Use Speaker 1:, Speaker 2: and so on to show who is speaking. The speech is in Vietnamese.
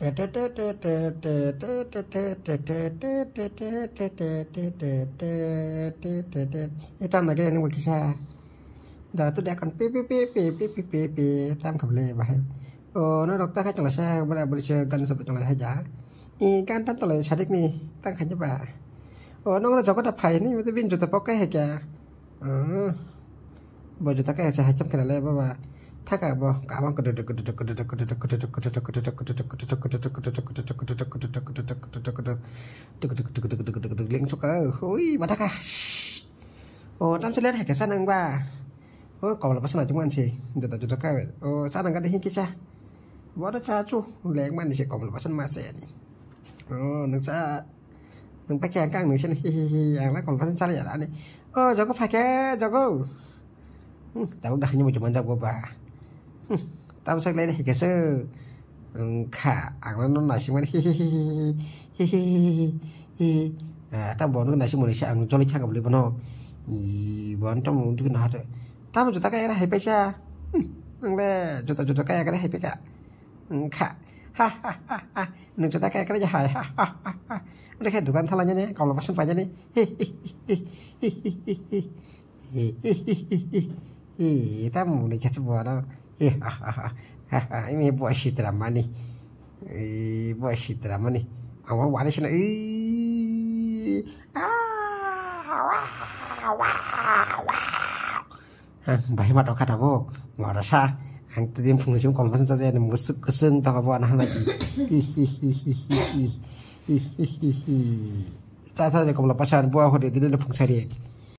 Speaker 1: Tam là cái này một cái xa đó tôi đã còn pi tam cầm lệ bài nó đọc ta khách trong là xa bây giờ gần sập trong là hai giá can tam tôi lại xài đích này tăng khách cho bà nó là cho có đập phải này tôi bin cho tập cái hay kìa bây giờ ta cái hai trăm cái này bàถ้ากับบ่กะมันก็เลี้ยงชุกโอ้ยมาทักอ่ะโอ้ตามเสร็จให้แกสั่นนึงว่าโอ้ก่อนเราพัฒนาจังหวัดสิเดี๋ยวจะก็โอ้สั่นนึงก็ได้หิ้งกิจ้าบ่ได้จ้าจู่แรงมันนี่สิก่อนเราพัฒนามาเสร็จนี่โอ้นึกจ้านึกไปแกงกลางนึงใช่ไหมอย่างแล้วก่อนพัฒนาอย่างนั้นนี่โอ้จะก็ไปแกจะก็แต่ว่าได้ยังไม่จบมันจะบ่บ่าtao sẽ lấy đây cái sơ khả ảnh nó là xin tao bỏ nó là xin một cái ăn cho lấy chăng gặp lấy nó bọn trong cái nào rồi tao mà chúng ta cái này hay bây giờ là chúng ta cái này hay bây giờ khả đừng chúng ta cái này hay đây cái tụi bạn thay là như này còn là bắt sân phải như này tao muốn đi cái số đó ini buat shit drama nih buat shit drama nih awak waris na baik mat kata bo ngora sa ang tadi fungsi chúng còn vẫn ra một sức cơ xương tao vào nó này ta thấy còn là pasal buat hồi để đi lên phụng sari